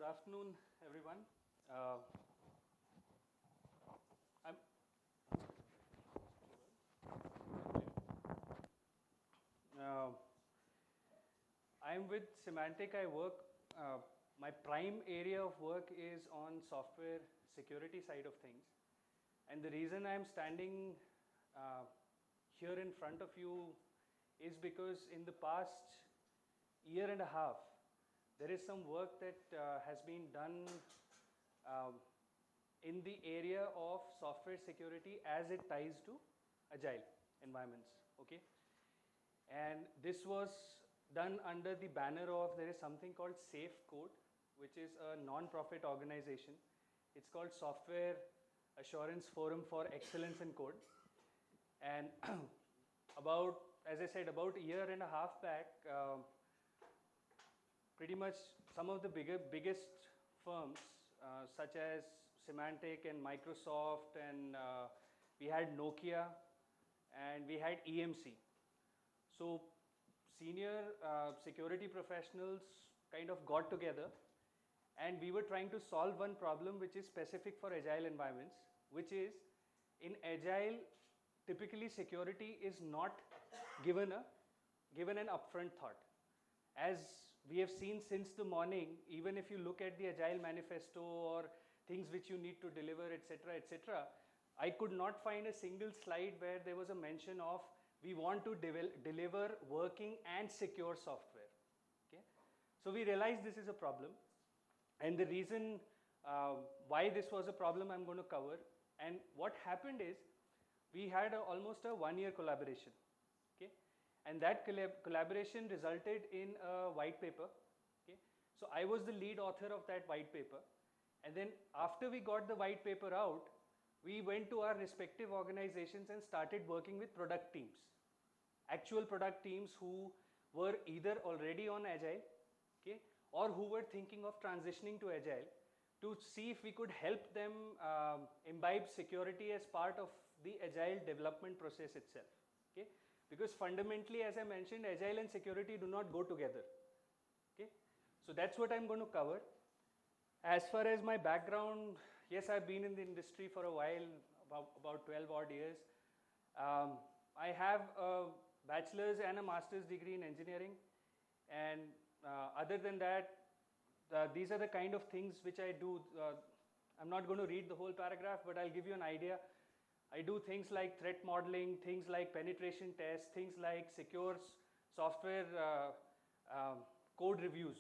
afternoon, everyone. Uh, I'm, uh, I'm with Symantec. I work, my prime area of work is on software security side of things. And the reason I'm standing uh, here in front of you is because in the past year and a half, there is some work that has been done um, in the area of software security as it ties to agile environments. Okay, and this was done under the banner of there is something called Safe Code, which is a non-profit organization. It's called Software Assurance Forum for Excellence in Code. And about, as I said, about a year and a half back, pretty much some of the biggest firms, such as Symantec and Microsoft, and we had Nokia, and we had EMC. So senior security professionals kind of got together, and we were trying to solve one problem which is specific for agile environments, which is in agile, typically security is not given an upfront thought. As we have seen since the morning, even if you look at the agile manifesto or things which you need to deliver, etc., etc., I could not find a single slide where there was a mention of we want to deliver working and secure software. Okay? So we realized this is a problem, and the reason why this was a problem I'm going to cover. And what happened is we had almost a 1 year collaboration. Okay? And that collaboration resulted in a white paper. Okay? So I was the lead author of that white paper, and then after we got the white paper out, we went to our respective organizations and started working with product teams, actual product teams who were either already on agile, okay, or who were thinking of transitioning to agile, to see if we could help them imbibe security as part of the agile development process itself. Okay? Because fundamentally, as I mentioned, agile and security do not go together. Okay? So that's what I'm going to cover. As far as my background, yes, I've been in the industry for a while, about 12 odd years. I have a bachelor's and a master's degree in engineering, and other than that, these are the kind of things which I do. I'm not going to read the whole paragraph, but I'll give you an idea. I do things like threat modeling, things like penetration tests, things like secure software code reviews,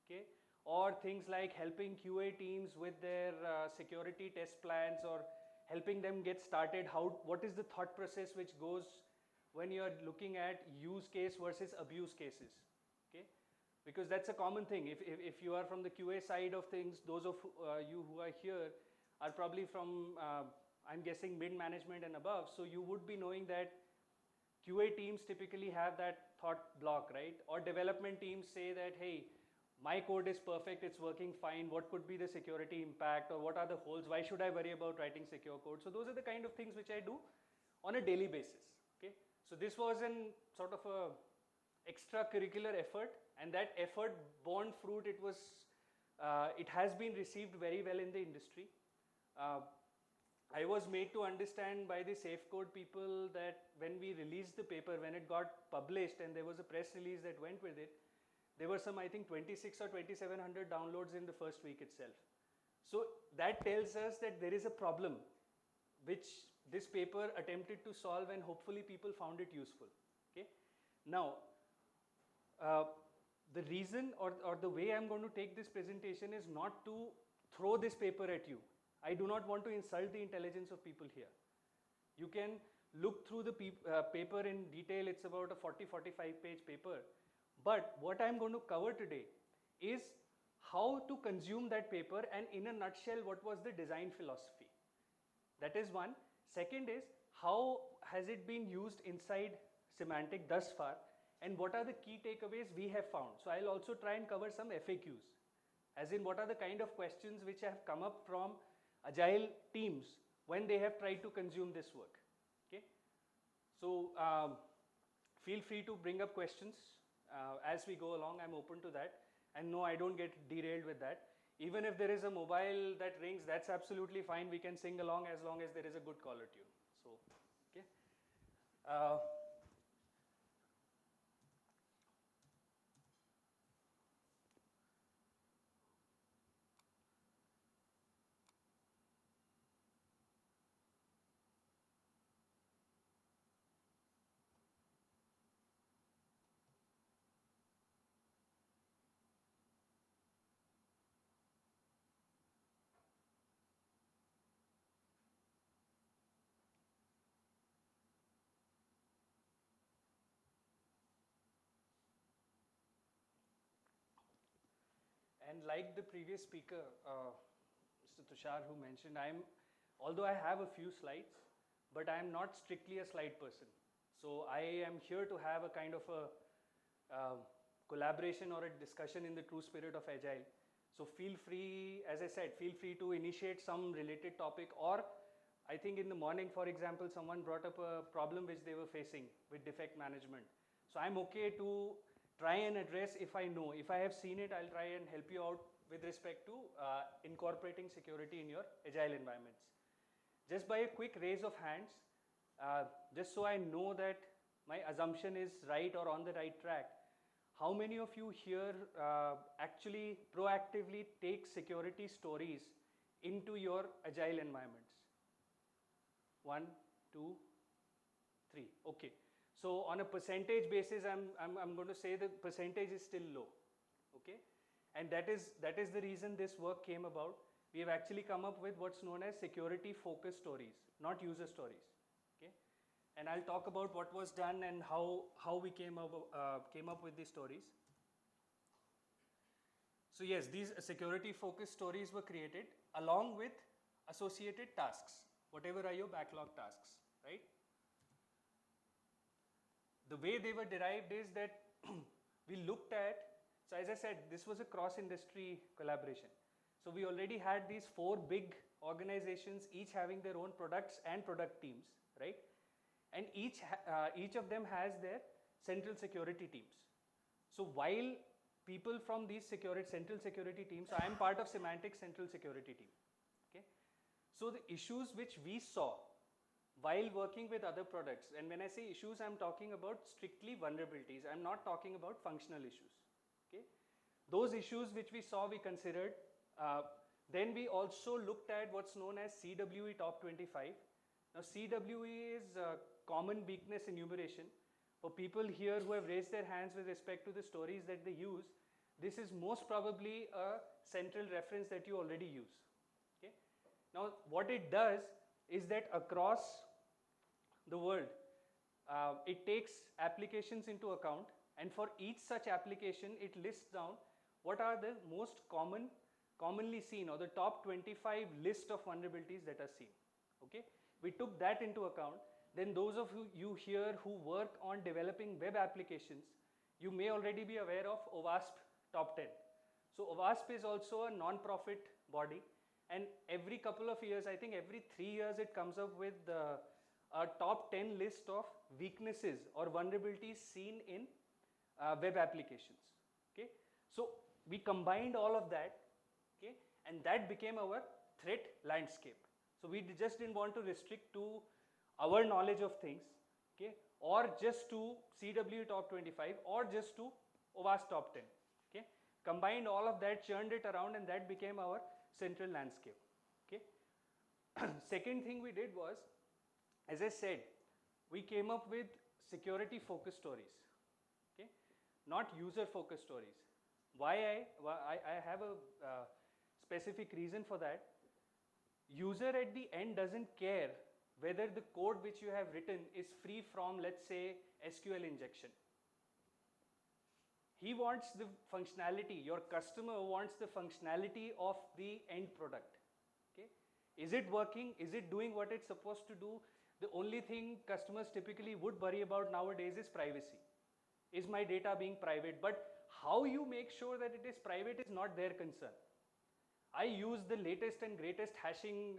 okay? Or things like helping QA teams with their security test plans, or helping them get started. What is the thought process which goes when you're looking at use case versus abuse cases, okay? Because that's a common thing. If you are from the QA side of things, those of you who are here are probably from, I'm guessing, mid-management and above, so you would be knowing that QA teams typically have that thought block, right? Or development teams say that, hey, my code is perfect, it's working fine, what could be the security impact, or what are the holes, why should I worry about writing secure code? So those are the kind of things which I do on a daily basis, okay? So this was an sort of a extracurricular effort, and that effort borne fruit. It has been received very well in the industry. I was made to understand by the Safe Code people that when we released the paper, when it got published and there was a press release that went with it, there were some, I think, 26 or 2700 downloads in the first week itself. So that tells us that there is a problem which this paper attempted to solve, and hopefully people found it useful. Okay? Now, the reason or the way I'm going to take this presentation is not to throw this paper at you. I do not want to insult the intelligence of people here. You can look through the paper in detail. It's about a 40-45 page paper. But what I'm going to cover today is how to consume that paper, and in a nutshell, what was the design philosophy. That is one. Second is, how has it been used inside Symantec thus far, and what are the key takeaways we have found. So I'll also try and cover some FAQs, as in what are the kind of questions which have come up from agile teams when they have tried to consume this work. Okay? So feel free to bring up questions as we go along. I'm open to that, and no, I don't get derailed with that. Even if there is a mobile that rings, that's absolutely fine. We can sing along as long as there is a good caller tune. So, okay. Uh, And like the previous speaker, Mr. Tushar, who mentioned, although I have a few slides, but I am not strictly a slide person. So I am here to have a kind of a collaboration or a discussion in the true spirit of Agile. So feel free, as I said, feel free to initiate some related topic, or I think in the morning, for example, someone brought up a problem which they were facing with defect management. So I'm okay to try and address if I know. If I have seen it, I'll try and help you out with respect to incorporating security in your agile environments. Just by a quick raise of hands, just so I know that my assumption is right or on the right track, how many of you here actually proactively take security stories into your agile environments? 1, 2, 3. Okay. So on a percentage basis, I'm going to say the percentage is still low. Okay. And that is the reason this work came about. We have actually come up with what's known as security focused stories, not user stories. Okay. And I'll talk about what was done and how we came up with these stories. So yes, these security focused stories were created along with associated tasks, whatever are your backlog tasks, right? The way they were derived is that we looked at, so as I said, this was a cross-industry collaboration. So we already had these 4 big organizations, each having their own products and product teams, right? And each of them has their central security teams. So while people from these central security teams, so I am part of Symantec Central Security Team, okay? So the issues which we saw while working with other products, and when I say issues, I'm talking about strictly vulnerabilities. I'm not talking about functional issues, okay? Those issues which we saw, we considered. Then we also looked at what's known as CWE Top 25. Now CWE is common weakness enumeration. For people here who have raised their hands with respect to the stories that they use, this is most probably a central reference that you already use, okay? Now what it does is that across the world, it takes applications into account, and for each such application, it lists down what are the most commonly seen, or the top 25 list of vulnerabilities that are seen, okay? We took that into account. Then those of you here who work on developing web applications, you may already be aware of OWASP Top 10. So OWASP is also a non-profit body, and every couple of years, I think every 3 years, it comes up with a top 10 list of weaknesses or vulnerabilities seen in web applications, okay? So we combined all of that, okay, and that became our threat landscape. So we just didn't want to restrict to our knowledge of things, okay, or just to CWE Top 25, or just to OWASP Top 10, okay? Combined all of that, churned it around, and that became our central landscape, okay? Second thing we did was, as I said, we came up with security focused stories, okay, not user focused stories. Why I have a specific reason for that. User at the end doesn't care whether the code which you have written is free from, let's say, SQL injection. He wants the functionality, your customer wants the functionality of the end product, okay? Is it working? Is it doing what it's supposed to do? The only thing customers typically would worry about nowadays is privacy. Is my data being private? But how you make sure that it is private is not their concern. I use the latest and greatest hashing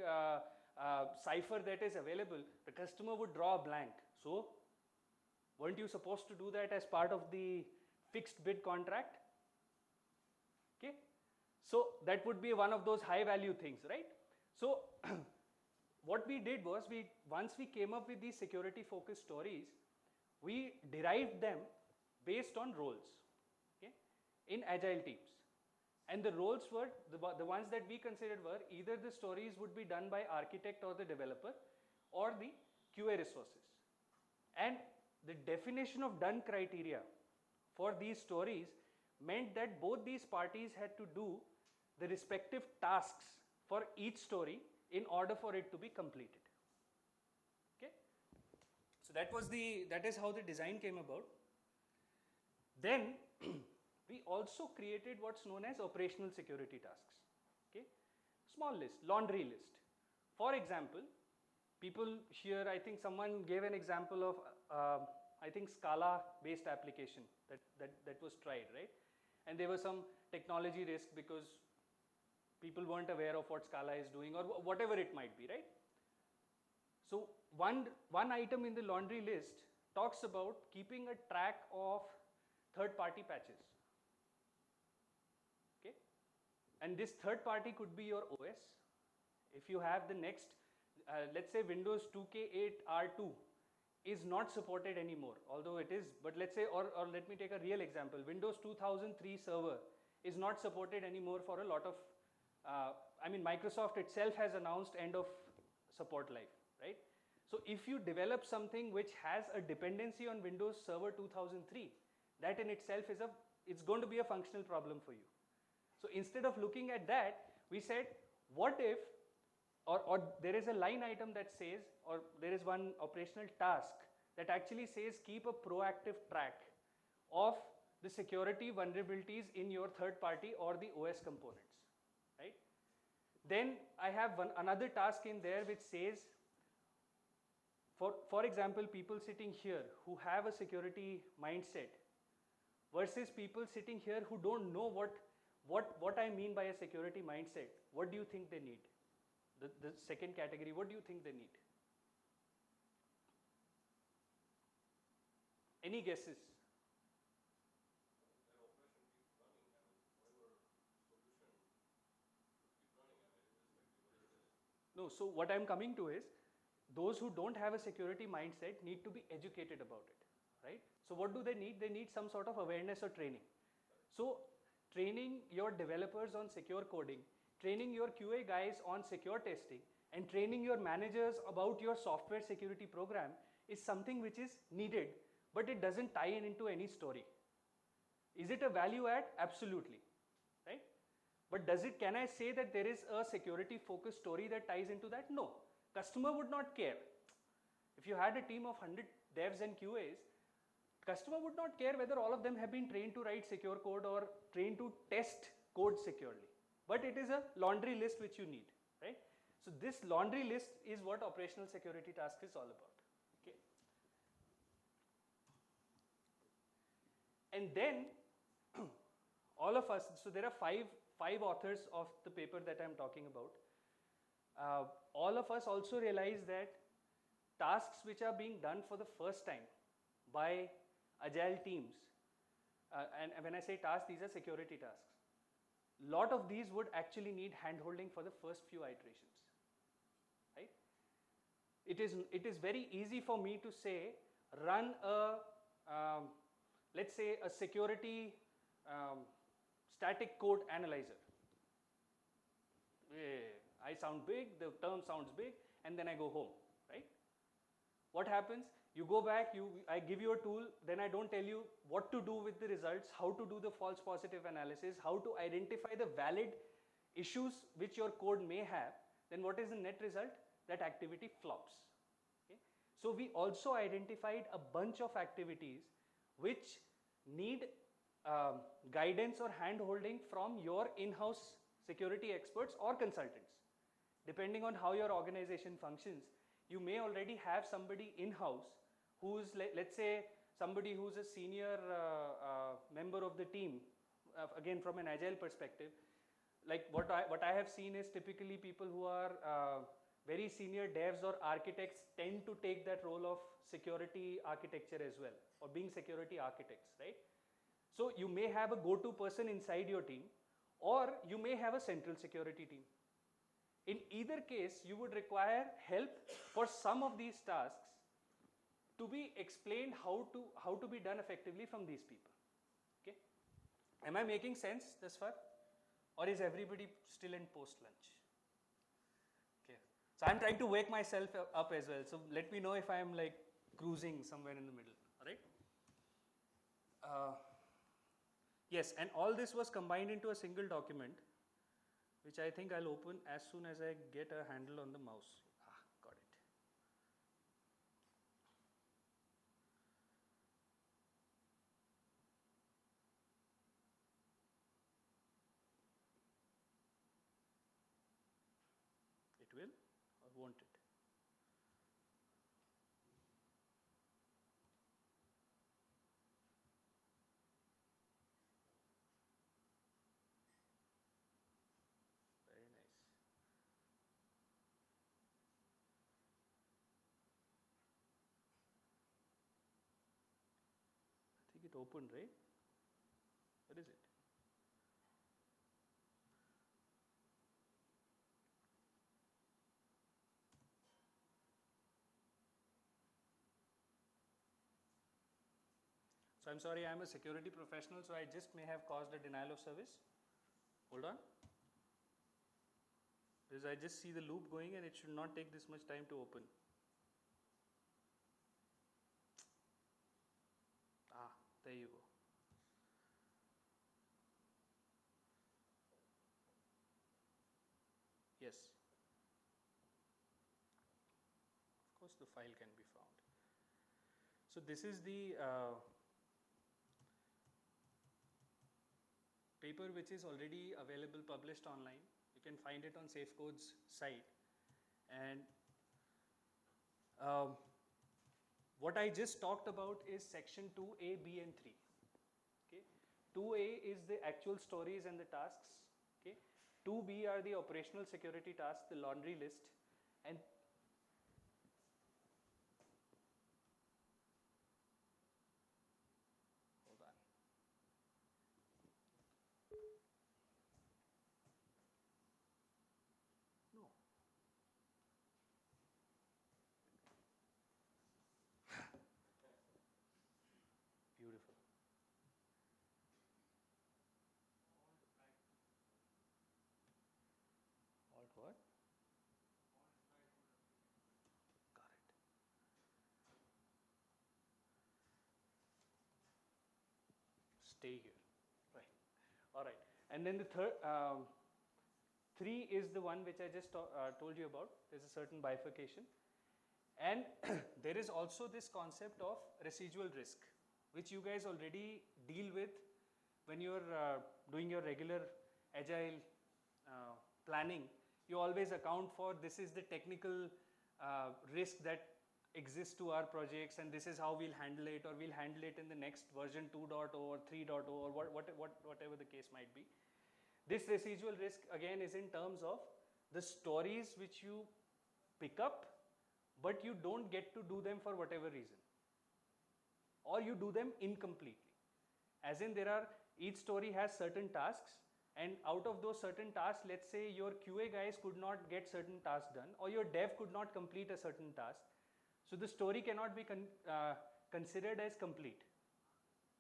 cipher that is available. The customer would draw a blank. So, weren't you supposed to do that as part of the fixed bid contract? Okay. So that would be one of those high value things, right? So what we did was, once we came up with these security focused stories, we derived them based on roles, okay, in agile teams. And the roles were, the ones that we considered were, either the stories would be done by architect or the developer, or the QA resources. And the definition of done criteria for these stories meant that both these parties had to do the respective tasks for each story in order for it to be completed. Okay? So that is how the design came about. Then we also created what's known as operational security tasks. Okay? Small list, laundry list. For example, people here, I think someone gave an example of, I think Scala based application that was tried, right? And there was some technology risk because people weren't aware of what Scala is doing, or whatever it might be, right? So one item in the laundry list talks about keeping a track of third-party patches. Okay? And this third party could be your OS. If you have the next, let's say Windows 2K8 R2 is not supported anymore, although it is, but let's say, or let me take a real example. Windows 2003 server is not supported anymore for a lot of, I mean, Microsoft itself has announced end of support life, right? So if you develop something which has a dependency on Windows Server 2003, that in itself is it's going to be a functional problem for you. So instead of looking at that, we said, what if, or there is a line item that says, or there is one operational task that actually says keep a proactive track of the security vulnerabilities in your third party or the OS components, right? Then I have another task in there which says, for example, people sitting here who have a security mindset versus people sitting here who don't know what I mean by a security mindset. What do you think they need? The second category, what do you think they need? Any guesses? No, so what I'm coming to is, those who don't have a security mindset need to be educated about it, right? So what do they need? They need some sort of awareness or training. So training your developers on secure coding, training your QA guys on secure testing, and training your managers about your software security program is something which is needed, but it doesn't tie in into any story. Is it a value add? Absolutely, right? But can I say that there is a security focused story that ties into that? No. Customer would not care. If you had a team of 100 devs and QAs, customer would not care whether all of them have been trained to write secure code or trained to test code securely. But it is a laundry list which you need, right? So this laundry list is what operational security task is all about. Okay. And then all of us, so there are five authors of the paper that I'm talking about. All of us also realize that tasks which are being done for the first time by agile teams, and when I say tasks, these are security tasks. Lot of these would actually need hand-holding for the first few iterations, right? It is very easy for me to say, run a, let's say a security static code analyzer. I sound big, the term sounds big, and then I go home, right? What happens? You go back, I give you a tool, then I don't tell you what to do with the results, how to do the false positive analysis, how to identify the valid issues which your code may have. Then what is the net result? That activity flops. Okay? So we also identified a bunch of activities which need guidance or hand-holding from your in-house security experts or consultants. Depending on how your organization functions, you may already have somebody in-house who's, let's say, somebody who's a senior member of the team, again from an agile perspective. Like what I have seen is typically people who are very senior devs or architects tend to take that role of security architecture as well, or being security architects, right? So you may have a go-to person inside your team or you may have a central security team. In either case, you would require help for some of these tasks to be explained how to be done effectively from these people. Okay, am I making sense thus far, or is everybody still in post lunch? Okay, so I'm trying to wake myself up as well. So let me know if I'm like cruising somewhere in the middle. All right. Yes, and all this was combined into a single document, which I think I'll open as soon as I get a handle on the mouse. Got it. It will or won't it? Very nice. I think it opened, right? What is it? So I'm sorry, I'm a security professional, so I just may have caused a denial of service. Hold on. Because I just see the loop going and it should not take this much time to open. There you go. Yes. Of course, the file can be found. So this is the paper which is already available, published online. You can find it on SafeCode's site. And what I just talked about is section 2A, B and 3. Okay. 2A is the actual stories and the tasks. Okay. 2B are the operational security tasks, the laundry list. And hold on. No. Beautiful. Alt what? Got it. Stay here. Right. All right. And then the third, 3 is the one which I just told you about. There's a certain bifurcation. And there is also this concept of residual risk, which you guys already deal with when you're doing your regular agile planning. You always account for this is the technical risk that exists to our projects, and this is how we'll handle it, or we'll handle it in the next version 2.0 or 3.0 or whatever the case might be. This residual risk again is in terms of the stories which you pick up, but you don't get to do them for whatever reason, or you do them incompletely. As in, each story has certain tasks, and out of those certain tasks, let's say your QA guys could not get certain tasks done, or your dev could not complete a certain task. So the story cannot be considered as complete.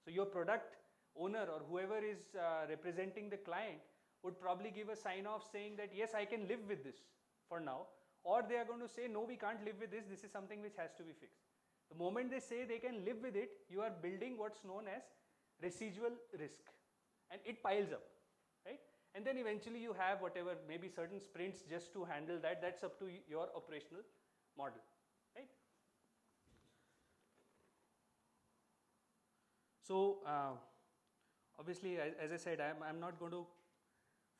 So your product owner or whoever is representing the client would probably give a sign off saying that yes, I can live with this for now, or they are going to say no, we can't live with this, this is something which has to be fixed. The moment they say they can live with it, you are building what's known as residual risk, and it piles up, right? And then eventually you have whatever, maybe certain sprints just to handle that. That's up to your operational model, right? So obviously, as I said, I'm not going to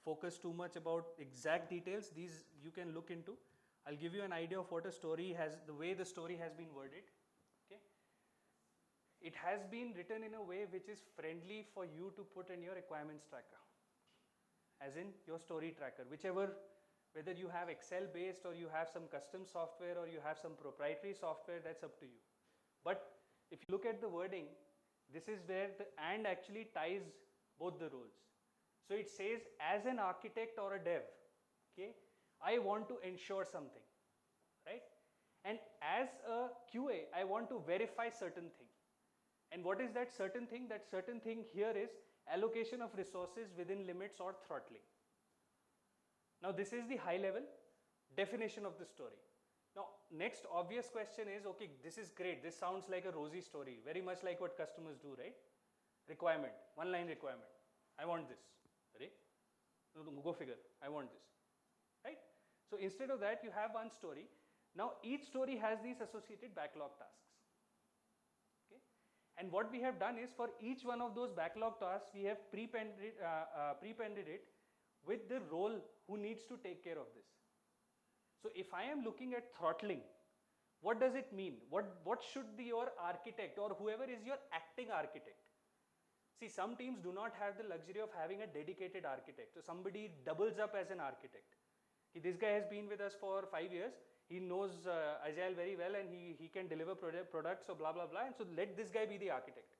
focus too much about exact details. These you can look into. I'll give you an idea of what a story has, the way the story has been worded. Okay, it has been written in a way which is friendly for you to put in your requirements tracker, as in your story tracker, whichever, whether you have Excel based or you have some custom software or you have some proprietary software, that's up to you. But if you look at the wording, this is where the and actually ties both the roles. So it says as an architect or a dev, okay, I want to ensure something, right? And as a QA, I want to verify certain thing. And what is that certain thing? That certain thing here is allocation of resources within limits or throttling. Now this is the high level definition of the story. Now next obvious question is, okay, this is great, this sounds like a rosy story, very much like what customers do, right? Requirement, one line requirement, I want this, right? Go figure, I want this, right? So instead of that you have one story. Now each story has these associated backlog tasks, okay? And what we have done is for each one of those backlog tasks we have prepended it with the role who needs to take care of this. So if I am looking at throttling, what does it mean? What should your architect or whoever is your acting architect? See, some teams do not have the luxury of having a dedicated architect. So somebody doubles up as an architect. This guy has been with us for 5 years. He knows Agile very well and he can deliver products, so blah, blah, blah. And so let this guy be the architect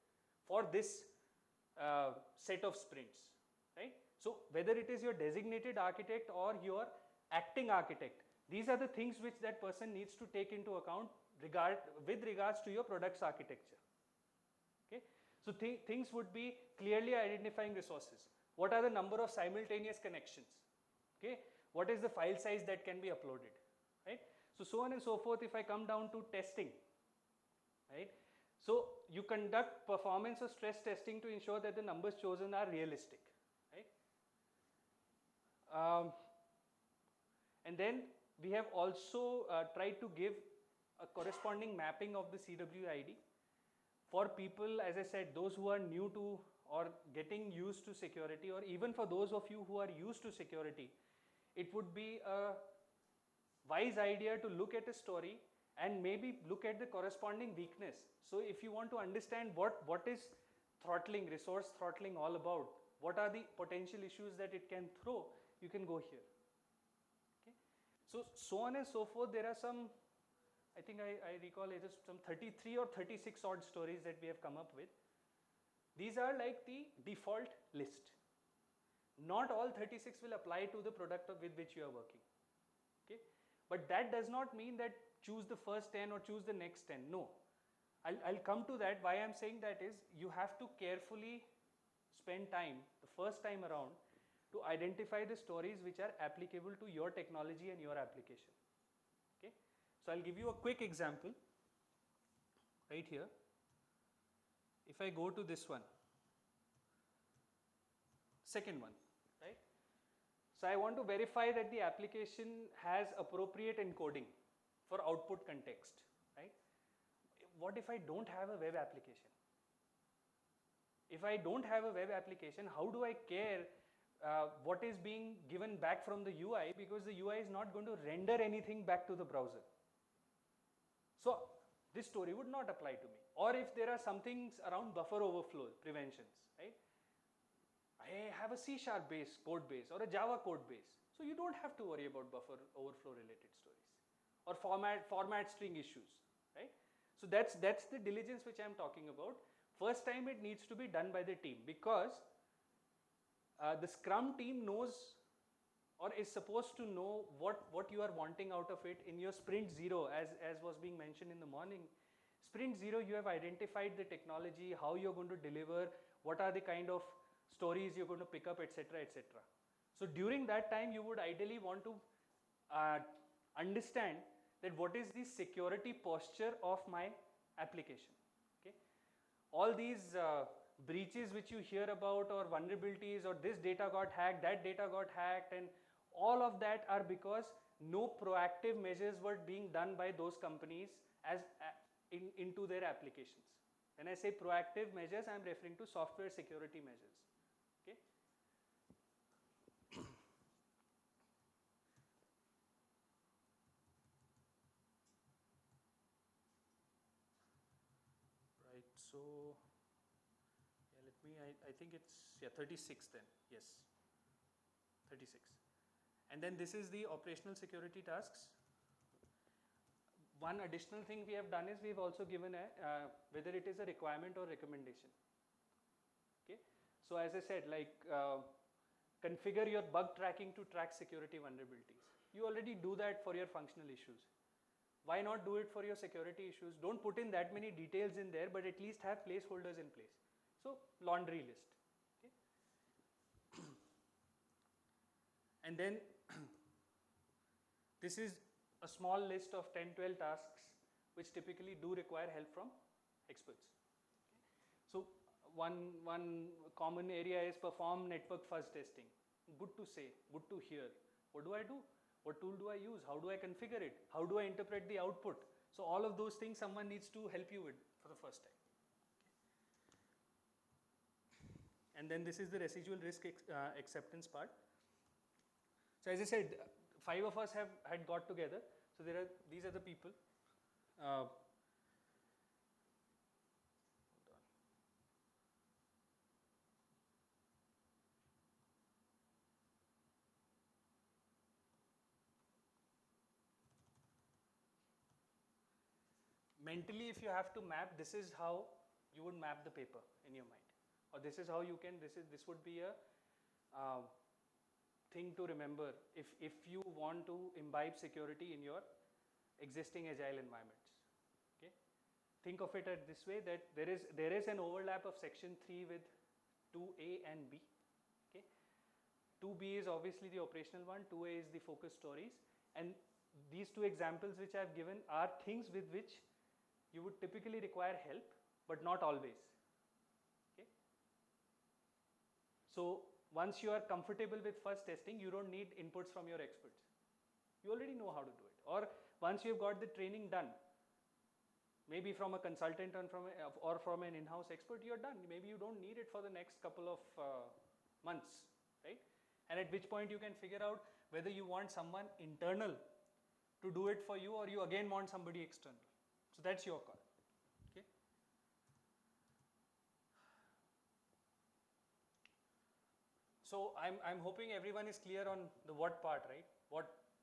for this set of sprints, right? So whether it is your designated architect or your acting architect, these are the things which that person needs to take into account with regards to your product's architecture. Okay? So things would be clearly identifying resources. What are the number of simultaneous connections? Okay? What is the file size that can be uploaded? Right? So on and so forth. If I come down to testing, right? So you conduct performance or stress testing to ensure that the numbers chosen are realistic, right? And then we have also tried to give a corresponding mapping of the CWID for people, as I said, those who are new to or getting used to security, or even for those of you who are used to security. It would be a wise idea to look at a story and maybe look at the corresponding weakness. So if you want to understand what is throttling, resource throttling all about, what are the potential issues that it can throw, you can go here. So on and so forth. There are some, I think I recall it is some 33 or 36 odd stories that we have come up with. These are like the default list. Not all 36 will apply to the product with which you are working. Okay? But that does not mean that choose the first 10 or choose the next 10. No. I'll come to that. Why I'm saying that is you have to carefully spend time the first time around to identify the stories which are applicable to your technology and your application. Okay? So I'll give you a quick example right here. If I go to this one, second one, right? So I want to verify that the application has appropriate encoding for output context, right? What if I don't have a web application? If I don't have a web application, how do I care what is being given back from the UI, because the UI is not going to render anything back to the browser. So this story would not apply to me. Or if there are some things around buffer overflow preventions, right? I have a C# base code base or a Java code base, so you don't have to worry about buffer overflow related stories or format string issues, right? So that's the diligence which I'm talking about. First time it needs to be done by the team, because the Scrum team knows or is supposed to know what you are wanting out of it in your sprint 0, as was being mentioned in the morning. Sprint 0, you have identified the technology, how you're going to deliver, what are the kind of stories you're going to pick up, etc., etc. So during that time, you would ideally want to understand that what is the security posture of my application. Okay? All these breaches which you hear about, or vulnerabilities, or this data got hacked, that data got hacked, and all of that are because no proactive measures were being done by those companies into their applications. When I say proactive measures, I am referring to software security measures. Okay? Right, so yeah, I think it's 36 then, yes, 36. And then this is the operational security tasks. One additional thing we have done is we've also given whether it is a requirement or recommendation. Okay, so as I said, like configure your bug tracking to track security vulnerabilities. You already do that for your functional issues. Why not do it for your security issues? Don't put in that many details in there, but at least have placeholders in place. So laundry list. Okay? And then this is a small list of 10, 12 tasks which typically do require help from experts. Okay? So one common area is perform network fuzz testing. Good to say, good to hear. What do I do? What tool do I use? How do I configure it? How do I interpret the output? So all of those things someone needs to help you with for the first time. And then this is the residual risk acceptance part. So as I said, 5 of us had got together. So these are the people. Mentally, if you have to map, this is how you would map the paper in your mind, or this is how you can. This would be a thing to remember if you want to imbibe security in your existing agile environments. Okay, think of it this way, that there is an overlap of section 3 with 2A and B. Okay, 2B is obviously the operational one. 2A is the focus stories, and these two examples which I have given are things with which you would typically require help, but not always. Okay? So once you are comfortable with fuzz testing, you don't need inputs from your experts. You already know how to do it. Or once you've got the training done, maybe from a consultant or from an in-house expert, you're done. Maybe you don't need it for the next couple of months, right? And at which point you can figure out whether you want someone internal to do it for you, or you again want somebody external. So that's your call. Okay. So I'm hoping everyone is clear on the what part, right?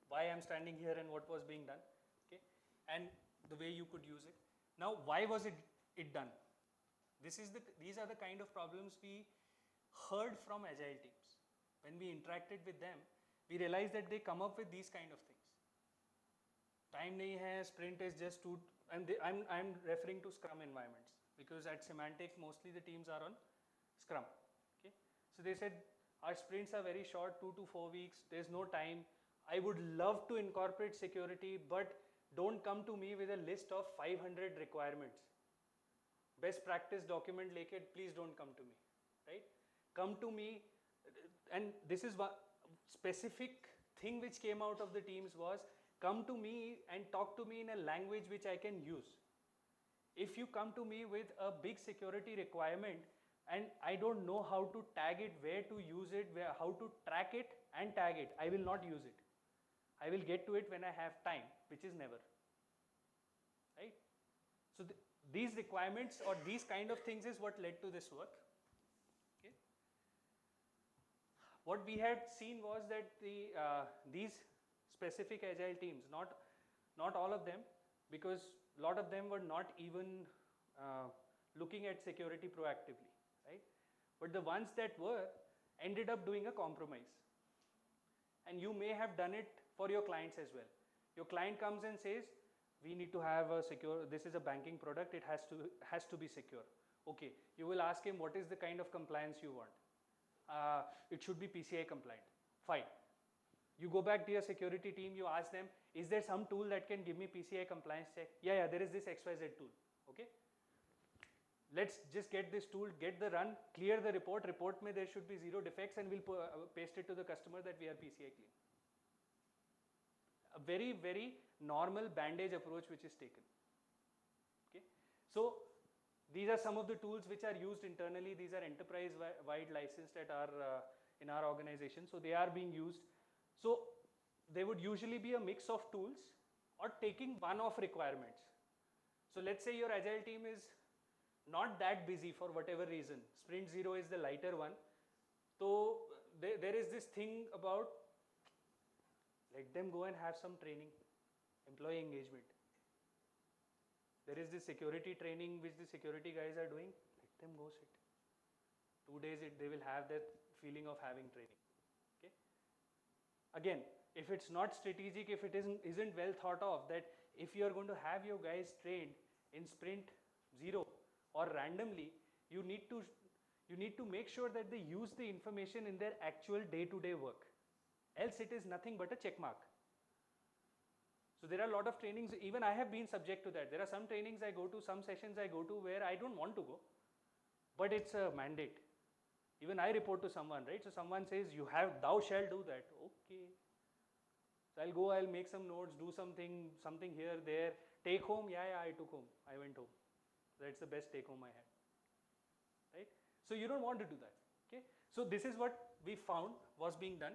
Why I'm standing here and what was being done. Okay, and the way you could use it. Now, why was it done? These are the kind of problems we heard from agile teams. When we interacted with them, we realized that they come up with these kind of things. Time nahi hai, sprint is just too. I'm referring to Scrum environments, because at Symantec mostly the teams are on Scrum. Okay, so they said our sprints are very short, 2 to 4 weeks. There's no time. I would love to incorporate security, but don't come to me with a list of 500 requirements. Best practice document leke, please don't come to me, right? Come to me, and this is one specific thing which came out of the teams was, come to me and talk to me in a language which I can use. If you come to me with a big security requirement and I don't know how to tag it, where to use it, how to track it and tag it, I will not use it. I will get to it when I have time, which is never. Right? So these requirements or these kind of things is what led to this work. Okay. What we had seen was that these specific agile teams, not all of them, because a lot of them were not even looking at security proactively, right? But the ones that were ended up doing a compromise. And you may have done it for your clients as well. Your client comes and says, we need to have a secure, this is a banking product, it has to be secure. Okay, you will ask him what is the kind of compliance you want. It should be PCI compliant. Fine. You go back to your security team, you ask them, is there some tool that can give me PCI compliance check? Yeah, there is this XYZ tool. Okay. Let's just get this tool, get the run, clear the report. Report mein there should be 0 defects, and we'll paste it to the customer that we are PCI clean. A very, very normal bandage approach which is taken. Okay. So these are some of the tools which are used internally. These are enterprise-wide licensed at in our organization. So they are being used. So they would usually be a mix of tools or taking one-off requirements. So let's say your agile team is not that busy for whatever reason. Sprint 0 is the lighter one. So there is this thing about let them go and have some training, employee engagement. There is this security training which the security guys are doing. Let them go sit. 2 days they will have that feeling of having training. again, if it's not strategic, if it isn't well thought of, that if you're going to have your guys trained in sprint 0 or randomly, you need to make sure that they use the information in their actual day-to-day work. Else it is nothing but a check mark. So there are a lot of trainings, even I have been subject to that. There are some trainings I go to, some sessions I go to where I don't want to go, but it's a mandate. Even I report to someone, right? So someone says, thou shalt do that. Okay. So I'll go, I'll make some notes, do something here, there. Take home, yeah, I took home. I went home. That's the best take home I had, right? So you don't want to do that, okay? So this is what we found was being done.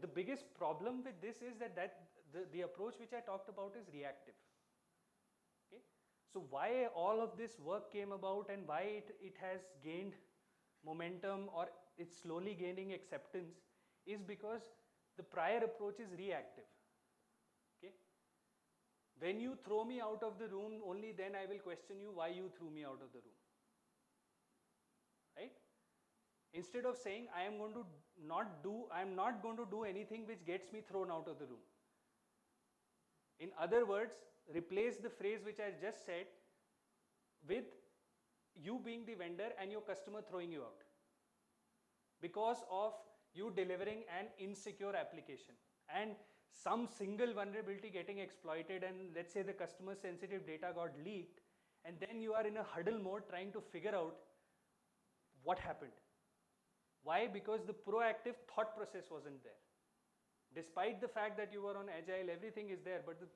The biggest problem with this is that the approach which I talked about is reactive. Okay? So why all of this work came about and why it has gained momentum or it's slowly gaining acceptance is because the prior approach is reactive. Okay? When you throw me out of the room, only then I will question you why you threw me out of the room. Right? Instead of saying I am not going to do anything which gets me thrown out of the room. In other words, replace the phrase which I just said with you being the vendor and your customer throwing you out because of you delivering an insecure application and some single vulnerability getting exploited, and let's say the customer sensitive data got leaked, and then you are in a huddle mode trying to figure out what happened. Why? Because the proactive thought process wasn't there. Despite the fact that you were on Agile, everything is there, but the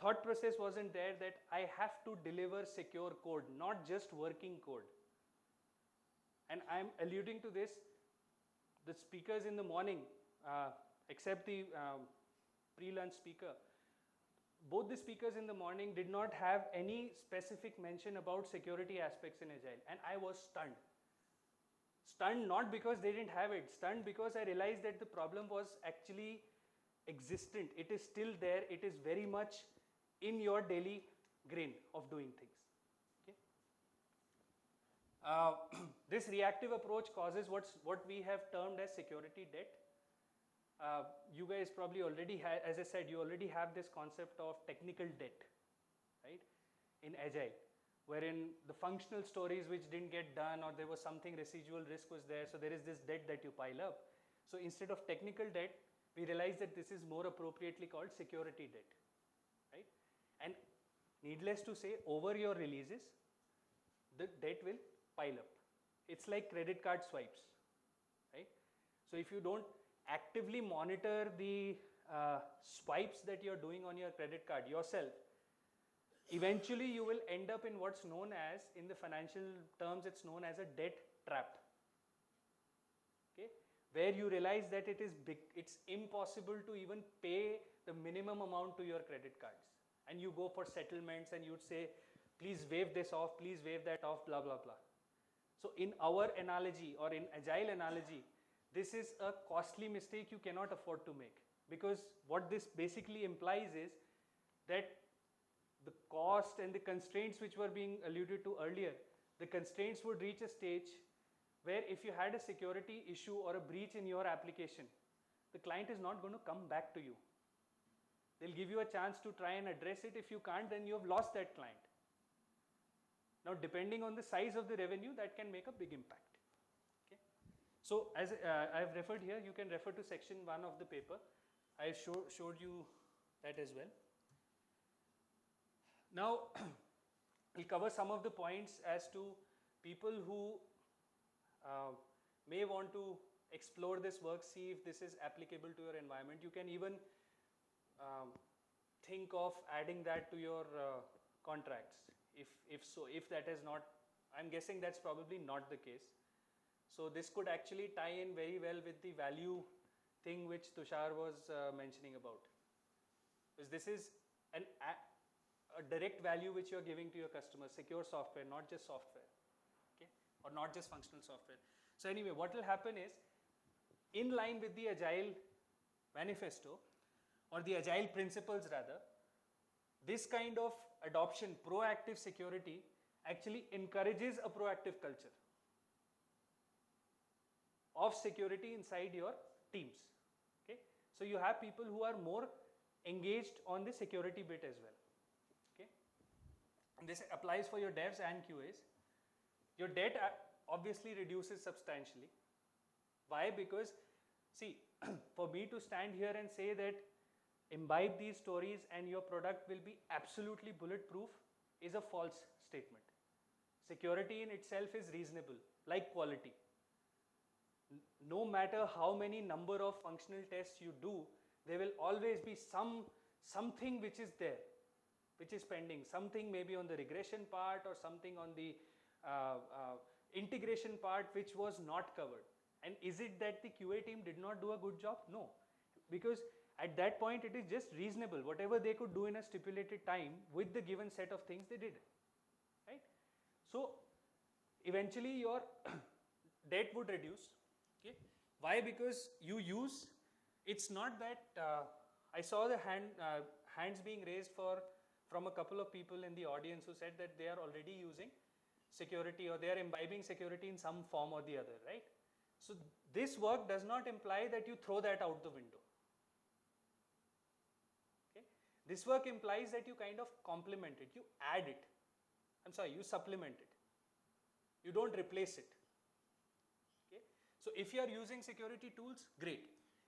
thought process wasn't there that I have to deliver secure code, not just working code. And I'm alluding to this, the speakers in the morning, except the pre-lunch speaker, both the speakers in the morning did not have any specific mention about security aspects in Agile, and I was stunned. Stunned not because they didn't have it, stunned because I realized that the problem was actually existent. It is still there. It is very much in your daily grain of doing things. Okay? This reactive approach causes what we have termed as security debt. You guys probably already have, as I said, you already have this concept of technical debt, right, in Agile, wherein the functional stories which didn't get done or there was something residual risk was there, so there is this debt that you pile up. So instead of technical debt, we realize that this is more appropriately called security debt, right? And needless to say, over your releases, the debt will pile up. It's like credit card swipes, right? So if you don't actively monitor the swipes that you're doing on your credit card yourself, eventually you will end up in what's known as, in the financial terms, it's known as a debt trap. Okay? Where you realize that it's impossible to even pay the minimum amount to your credit cards. And you go for settlements and you'd say, please waive this off, please waive that off, blah, blah, blah. So in our analogy or in Agile analogy, this is a costly mistake you cannot afford to make, because what this basically implies is that the cost and the constraints which were being alluded to earlier, the constraints would reach a stage where if you had a security issue or a breach in your application, the client is not going to come back to you. They'll give you a chance to try and address it. If you can't, then you have lost that client. Now, depending on the size of the revenue, that can make a big impact. Okay? So, as I have referred here, you can refer to section 1 of the paper. I showed you that as well. Now, we'll cover some of the points as to people who may want to explore this work, see if this is applicable to your environment. You can even think of adding that to your contracts. If that is not, I'm guessing that's probably not the case. So this could actually tie in very well with the value thing which Tushar was mentioning about. Because this is a direct value which you're giving to your customers, secure software, not just software, okay, or not just functional software. So anyway, what will happen is, in line with the Agile manifesto, or the Agile principles rather, this kind of adoption, proactive security, actually encourages a proactive culture. of security inside your teams. Okay, so you have people who are more engaged on the security bit as well. Okay, and this applies for your devs and QAs. Your debt obviously reduces substantially. Why? Because see, for me to stand here and say that imbibe these stories and your product will be absolutely bulletproof is a false statement. Security in itself is reasonable, like quality. No matter how many number of functional tests you do, there will always be something which is there, which is pending, something maybe on the regression part or something on the integration part which was not covered. And is it that the QA team did not do a good job? No, because at that point it is just reasonable. Whatever they could do in a stipulated time with the given set of things, they did, right? So eventually your debt would reduce. Okay, why? Because you use, it's not that I saw the hands being raised from a couple of people in the audience who said that they are already using security or they are imbibing security in some form or the other, right? So this work does not imply that you throw that out the window. Okay, this work implies that you kind of complement it, you add it. I'm sorry, you supplement it. You don't replace it. Okay, so if you are using security tools, great.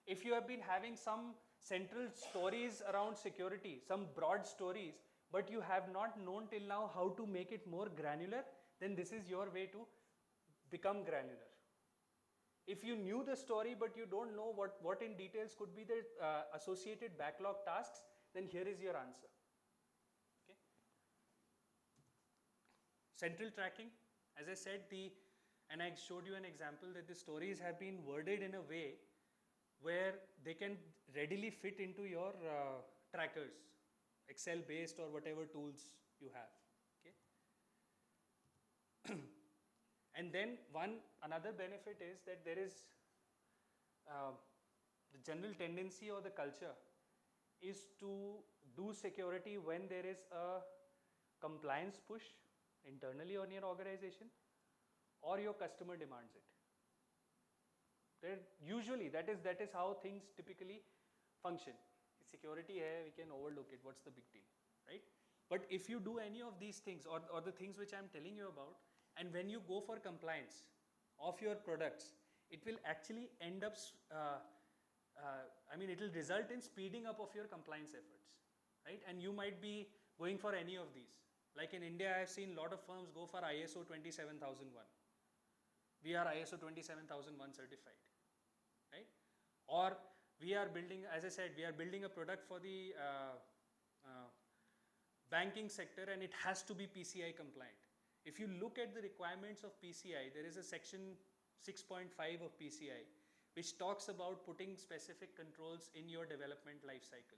If you have been having some central stories around security, some broad stories, but you have not known till now how to make it more granular, then this is your way to become granular. If you knew the story but you don't know what in details could be the associated backlog tasks, then here is your answer. Okay. Central tracking, as I said, and I showed you an example that the stories have been worded in a way where they can readily fit into your trackers, Excel based or whatever tools you have. Okay. And then another benefit is that there is the general tendency or the culture is to do security when there is a compliance push internally on your organization or your customer demands it. Usually that is how things typically function. Security hai, we can overlook it, what's the big deal, right? But if you do any of these things or the things which I'm telling you about, and when you go for compliance of your products, it will actually end up, it will result in speeding up of your compliance efforts, right? And you might be going for any of these. Like in India, I've seen a lot of firms go for ISO 27001. We are ISO 27001 certified, right? Or we are building, as I said, we are building a product for the banking sector and it has to be PCI compliant. If you look at the requirements of PCI, there is a section 6.5 of PCI which talks about putting specific controls in your development life cycle.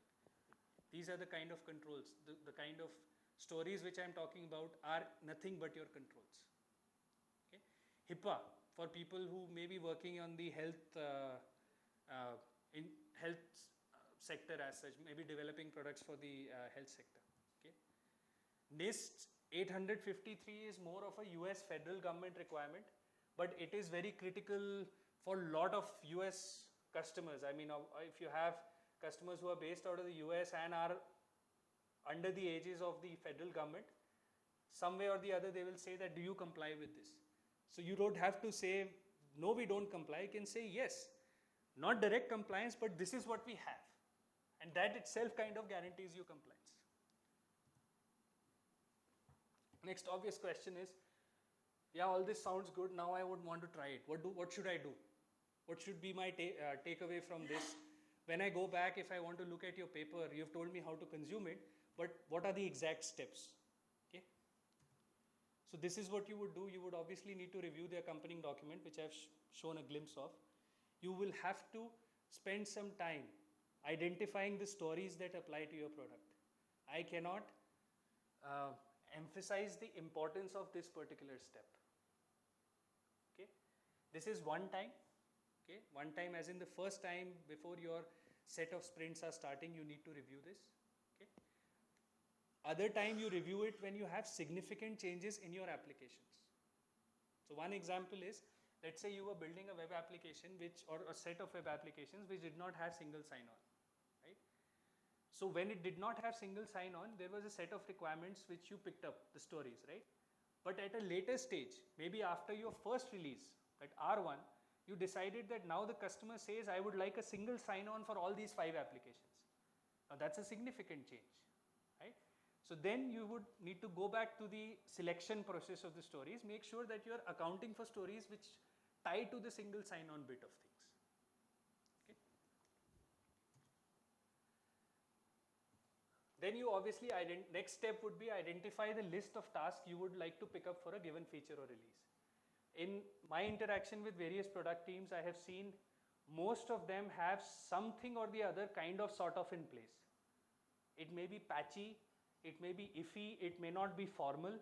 These are the kind of controls, the kind of stories which I'm talking about are nothing but your controls. Okay? HIPAA, for people who may be working on the health sector as such, maybe developing products for the health sector. Okay? NIST 853 is more of a US federal government requirement, but it is very critical for a lot of US customers. I mean, if you have customers who are based out of the US and are under the aegis of the federal government, some way or the other they will say that, do you comply with this? So you don't have to say, no, we don't comply. You can say, yes, not direct compliance, but this is what we have. And that itself kind of guarantees you compliance. Next obvious question is, yeah, all this sounds good. Now I would want to try it. What should I do? What should be my takeaway from this? When I go back, if I want to look at your paper, you've told me how to consume it, but what are the exact steps? Okay. So this is what you would do. You would obviously need to review the accompanying document, which I've shown a glimpse of. You will have to spend some time identifying the stories that apply to your product. I cannot emphasize the importance of this particular step. Okay, this is one time. Okay, one time as in the first time before your set of sprints are starting, you need to review this. Okay, other time you review it when you have significant changes in your applications. So one example is, let's say you were building a web application or a set of web applications which did not have single sign-on, right? So when it did not have single sign-on, there was a set of requirements which you picked up, the stories, right? But at a later stage, maybe after your first release, at R1, you decided that now the customer says, I would like a single sign-on for all these 5 applications. Now that's a significant change, right? So then you would need to go back to the selection process of the stories, make sure that you are accounting for stories which tie to the single sign-on bit of things. Okay. Then you obviously, next step would be identify the list of tasks you would like to pick up for a given feature or release. In my interaction with various product teams, I have seen most of them have something or the other kind of sort of in place. It may be patchy, it may be iffy, it may not be formal,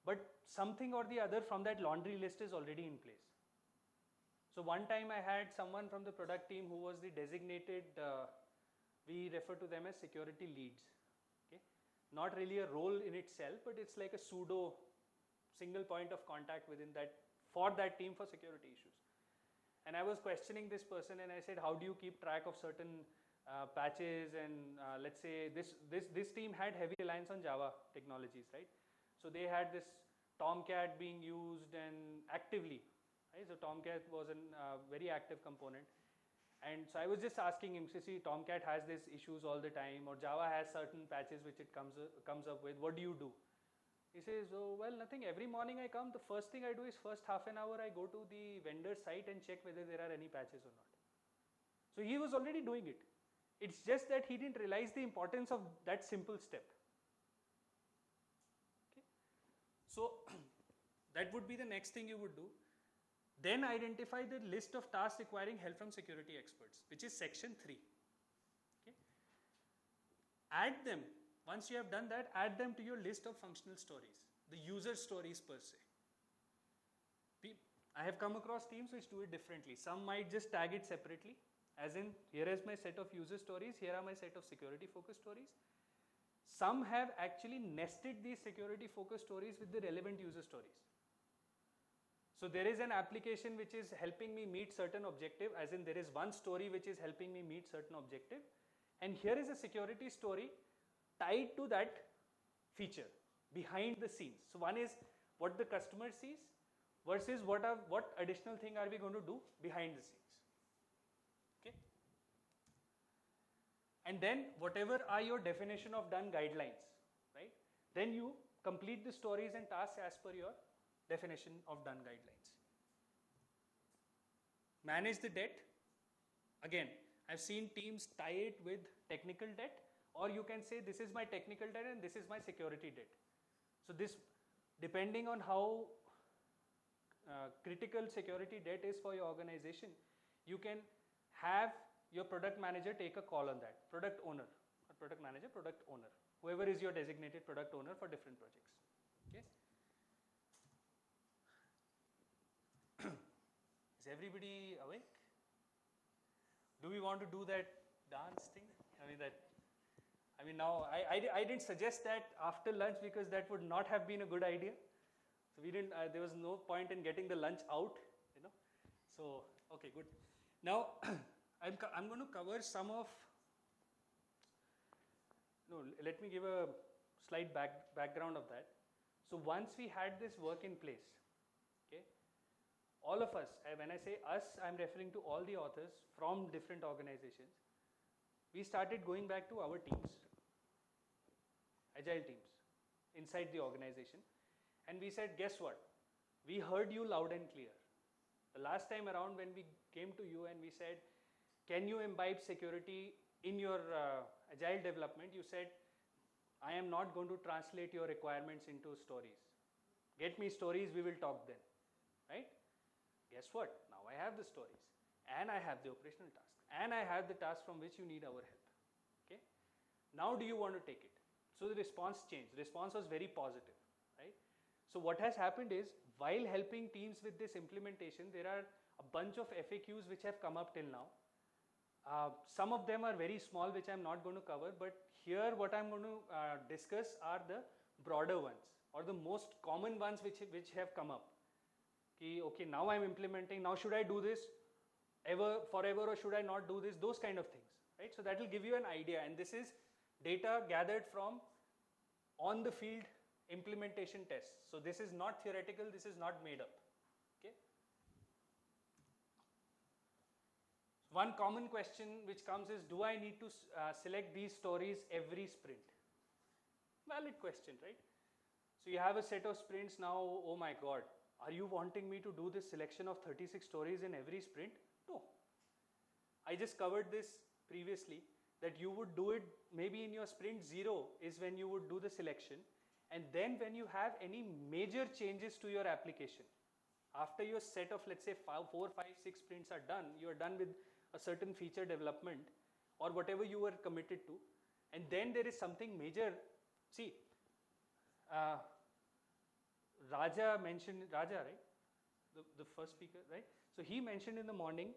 but something or the other from that laundry list is already in place. So one time I had someone from the product team who was the designated, we refer to them as security leads. Okay? Not really a role in itself, but it's like a pseudo single point of contact within that, for that team for security issues. And I was questioning this person and I said, how do you keep track of certain patches, and let's say this team had heavy reliance on Java technologies, right? So they had this Tomcat being used and actively, right? So Tomcat was a very active component. And so I was just asking him, see, Tomcat has these issues all the time, or Java has certain patches which it comes up with. What do you do? He says, oh, well, nothing. Every morning I come, the first thing I do is first half an hour I go to the vendor site and check whether there are any patches or not. So he was already doing it. It's just that he didn't realize the importance of that simple step. Okay. So that would be the next thing you would do. Then identify the list of tasks requiring help from security experts, which is section 3. Okay. Add them. Once you have done that, add them to your list of functional stories, the user stories per se. I have come across teams which do it differently. Some might just tag it separately, as in, here is my set of user stories, here are my set of security focused stories. Some have actually nested these security focused stories with the relevant user stories. So there is an application which is helping me meet certain objective, as in there is one story which is helping me meet certain objective, and here is a security story tied to that feature behind the scenes. So one is what the customer sees versus what additional thing are we going to do behind the scenes. Okay. And then whatever are your definition of done guidelines, right? Then you complete the stories and tasks as per your definition of done guidelines. Manage the debt. Again, I've seen teams tie it with technical debt, or you can say this is my technical debt and this is my security debt. So this, depending on how critical security debt is for your organization, you can have your product manager take a call on that, product owner, or product manager, product owner, whoever is your designated product owner for different projects. Okay. Is everybody awake? Do we want to do that dance thing? Now I didn't suggest that after lunch because that would not have been a good idea. So we didn't. There was no point in getting the lunch out, you know. So okay, good. Now I'm going to cover some of. No, let me give a slight background of that. So once we had this work in place, okay, all of us, when I say us, I'm referring to all the authors from different organizations. We started going back to our teams, agile teams, inside the organization. And we said, guess what? We heard you loud and clear. The last time around when we came to you and we said, can you imbibe security in your agile development? You said, I am not going to translate your requirements into stories. Get me stories, we will talk then, right? Guess what? Now I have the stories and I have the operational task and I have the task from which you need our help. Okay. Now do you want to take it? So the response changed. The response was very positive, right? So what has happened is, while helping teams with this implementation, there are a bunch of FAQs which have come up till now. Some of them are very small, which I'm not going to cover, but here what I'm going to discuss are the broader ones, or the most common ones which have come up. okay, now I'm implementing, now should I do this forever or should I not do this, those kind of things, right? So that will give you an idea, and this is data gathered from on the field implementation tests. So this is not theoretical, this is not made up, okay? One common question which comes is, do I need to select these stories every sprint? Valid question, right? So you have a set of sprints now, oh my god, are you wanting me to do this selection of 36 stories in every sprint? No. I just covered this previously, that you would do it maybe in your sprint 0 is when you would do the selection, and then when you have any major changes to your application, after your set of let's say 4, 5, 6 sprints are done, you are done with a certain feature development or whatever you were committed to, and then there is something major. See, Raja mentioned, Raja, right? The first speaker, right? So he mentioned in the morning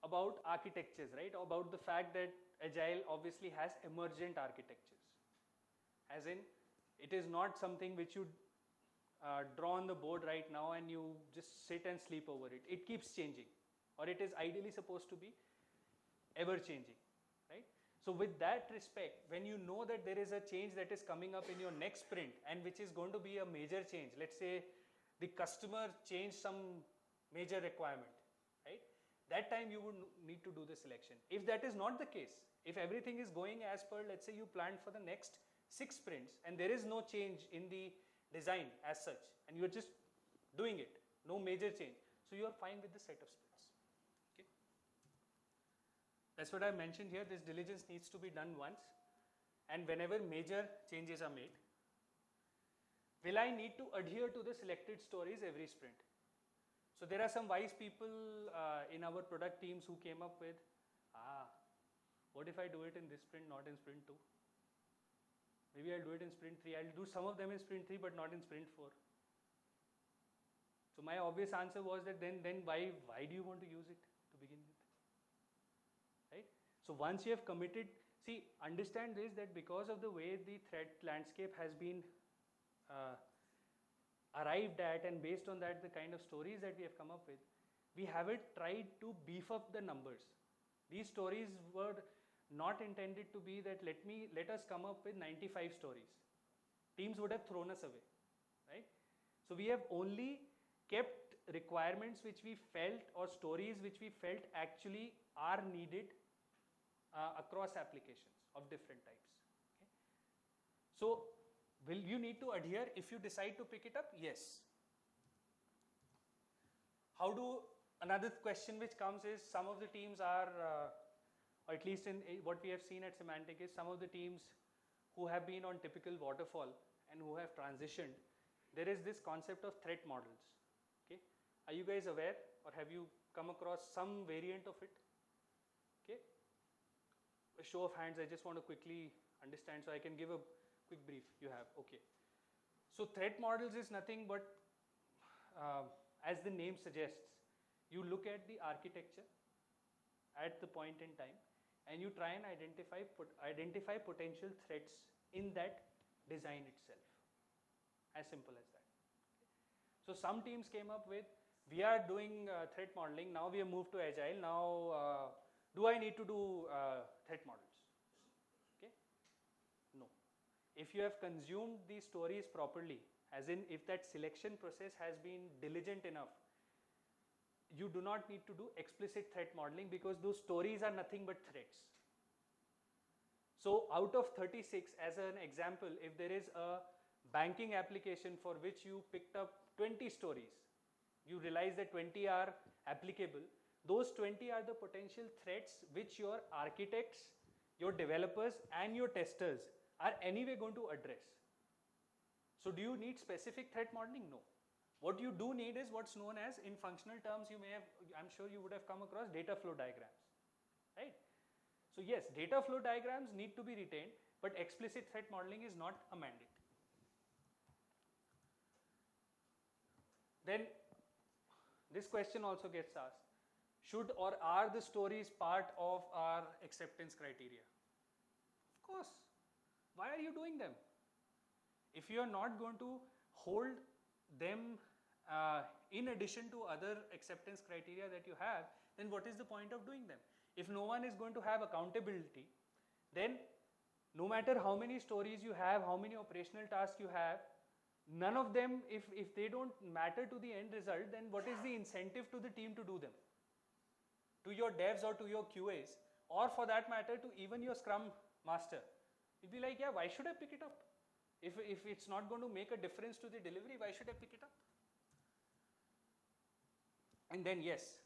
about architectures, right? About the fact that Agile obviously has emergent architectures. As in, it is not something which you draw on the board right now and you just sit and sleep over it. It keeps changing, or it is ideally supposed to be ever changing, right? So with that respect, when you know that there is a change that is coming up in your next sprint and which is going to be a major change, let's say the customer changed some major requirement, right? That time you would need to do the selection. If that is not the case, if everything is going as per, let's say you planned for the next 6 sprints and there is no change in the design as such and you're just doing it, no major change, so you're fine with the set of sprints. Okay. That's what I mentioned here. This diligence needs to be done once, and whenever major changes are made. Will I need to adhere to the selected stories every sprint? So there are some wise people in our product teams who came up with, what if I do it in this sprint, not in sprint 2? Maybe I'll do it in sprint 3. I'll do some of them in sprint 3, but not in sprint 4. So my obvious answer was that then why do you want to use it to begin with? Right? So once you have committed, see, understand this, that because of the way the threat landscape has been arrived at, and based on that the kind of stories that we have come up with, we haven't tried to beef up the numbers. These stories were not intended to be that let us come up with 95 stories. Teams would have thrown us away, right? So we have only kept requirements which we felt, or stories which we felt actually are needed across applications of different types. Okay? So will you need to adhere if you decide to pick it up? Yes. Another question which comes is, some of the teams are, or at least in what we have seen at Symantec is, some of the teams who have been on typical waterfall and who have transitioned, there is this concept of threat models. Okay, are you guys aware, or have you come across some variant of it? Okay, a show of hands, I just want to quickly understand so I can give a quick brief. You have, okay. So threat models is nothing but, as the name suggests, you look at the architecture at the point in time and you try and identify potential threats in that design itself. As simple as that. So some teams came up with, we are doing threat modeling, now we have moved to Agile, now do I need to do threat models? Okay? No. If you have consumed these stories properly, as in if that selection process has been diligent enough, you do not need to do explicit threat modeling, because those stories are nothing but threats. So out of 36, as an example, if there is a banking application for which you picked up 20 stories, you realize that 20 are applicable, those 20 are the potential threats which your architects, your developers and your testers are anyway going to address. So do you need specific threat modeling? No. What you do need is what's known as, in functional terms, you may have, I'm sure you would have come across data flow diagrams, right? So yes, data flow diagrams need to be retained, but explicit threat modeling is not a mandate. Then this question also gets asked, should or are the stories part of our acceptance criteria? Of course. Why are you doing them? If you are not going to hold them in addition to other acceptance criteria that you have, then what is the point of doing them? If no one is going to have accountability, then no matter how many stories you have, how many operational tasks you have, none of them, if they don't matter to the end result, then what is the incentive to the team to do them? To your devs or to your QAs, or for that matter to even your Scrum master. You'll be like, yeah, why should I pick it up? If it's not going to make a difference to the delivery, why should I pick it up? And then yes,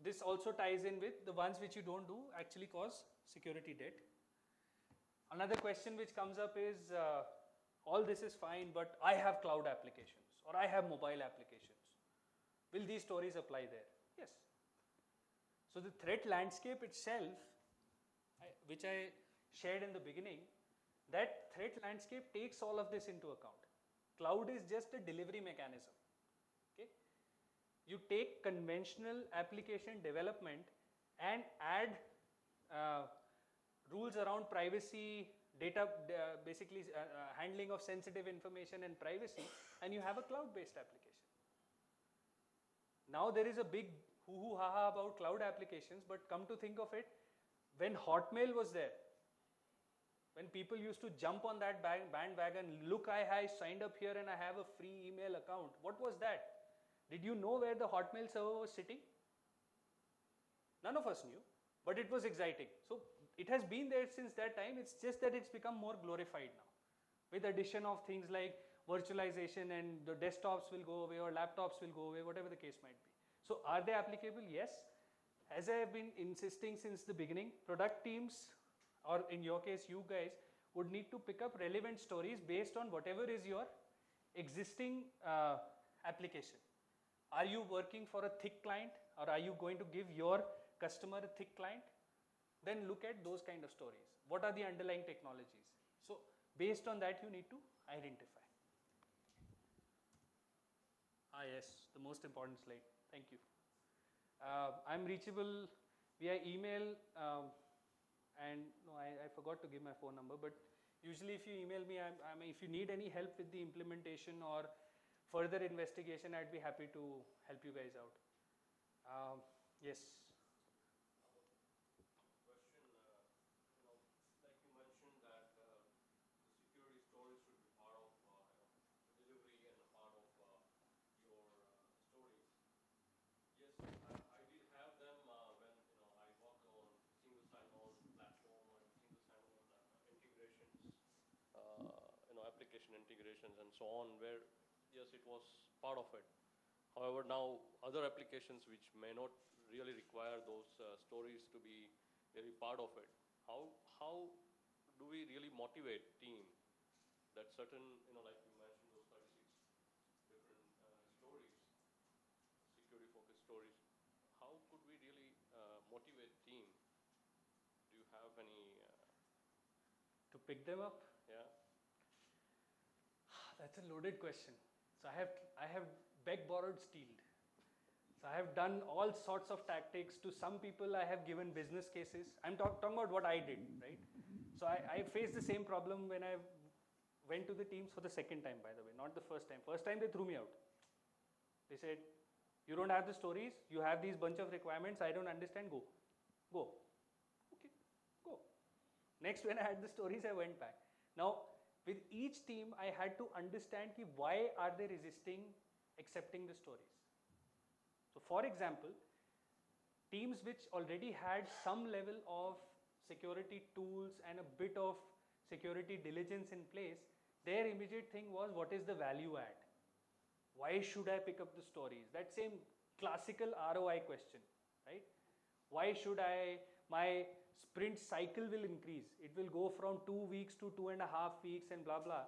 this also ties in with the ones which you don't do actually cause security debt. Another question which comes up is, all this is fine, but I have cloud applications or I have mobile applications. Will these stories apply there? Yes. So the threat landscape itself, which I shared in the beginning, that threat landscape takes all of this into account. Cloud is just a delivery mechanism. Okay? You take conventional application development and add rules around privacy, data, basically handling of sensitive information and privacy, and you have a cloud-based application. Now there is a big hoo-hoo ha-ha about cloud applications, but come to think of it, when Hotmail was there, when people used to jump on that bandwagon, look, I signed up here and I have a free email account. What was that? Did you know where the Hotmail server was sitting? None of us knew, but it was exciting. So it has been there since that time. It's just that it's become more glorified now, with addition of things like virtualization, and the desktops will go away or laptops will go away, whatever the case might be. So are they applicable? Yes. As I have been insisting since the beginning, product teams, or in your case you guys, would need to pick up relevant stories based on whatever is your existing application. Are you working for a thick client, or are you going to give your customer a thick client? Then look at those kind of stories. What are the underlying technologies? So based on that you need to identify. Yes, the most important slide. Thank you. I'm reachable via email, and no, I forgot to give my phone number, but usually if you email me, if you need any help with the implementation or further investigation, I'd be happy to help you guys out. Yes. Integrations and so on, where yes, it was part of it. However, now other applications which may not really require those stories to be really part of it, how do we really motivate team that certain, like you mentioned, those 36 different stories, security focused stories, how could we really motivate team? Do you have any to pick them up? Yeah. That's a loaded question. So I have begged, borrowed, stealed. So I have done all sorts of tactics. To some people I have given business cases. I'm talking about what I did, right? So I faced the same problem when I went to the teams for the second time, by the way, not the first time. First time they threw me out. They said, you don't have the stories, you have these bunch of requirements, I don't understand, go. Okay, go. Next, when I had the stories, I went back. Now, with each team, I had to understand why are they resisting accepting the stories. So for example, teams which already had some level of security tools and a bit of security diligence in place, their immediate thing was, what is the value add? Why should I pick up the stories? That same classical ROI question, right? Why should my sprint cycle will increase. It will go from 2 weeks to 2.5 weeks and blah, blah.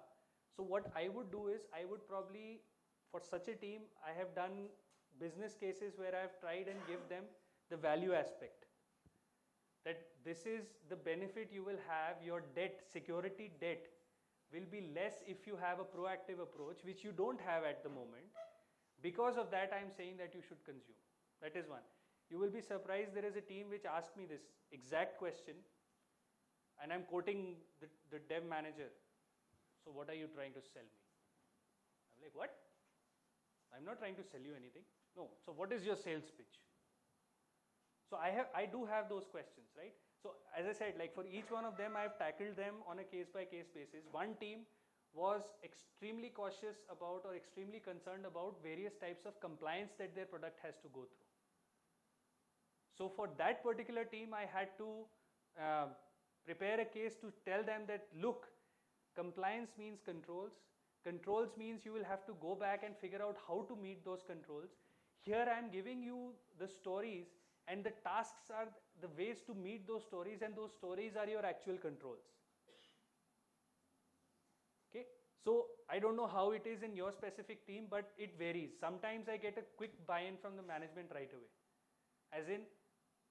So what I would do is, I would probably, for such a team, I have done business cases where I have tried and give them the value aspect. That this is the benefit you will have, your debt, security debt will be less if you have a proactive approach, which you don't have at the moment. Because of that, I'm saying that you should consume. That is one. You will be surprised, there is a team which asked me this exact question, and I'm quoting the dev manager. So what are you trying to sell me? I'm like, what? I'm not trying to sell you anything. No. So what is your sales pitch? So I do have those questions, right? So as I said, like for each one of them, I've tackled them on a case by case basis. One team was extremely cautious about or extremely concerned about various types of compliance that their product has to go through. So for that particular team, I had to uh, prepare a case to tell them that, look, compliance means controls. Controls means you will have to go back and figure out how to meet those controls. Here I am giving you the stories, and the tasks are the ways to meet those stories, and those stories are your actual controls. Okay, so I don't know how it is in your specific team, but it varies. Sometimes I get a quick buy-in from the management right away. As in,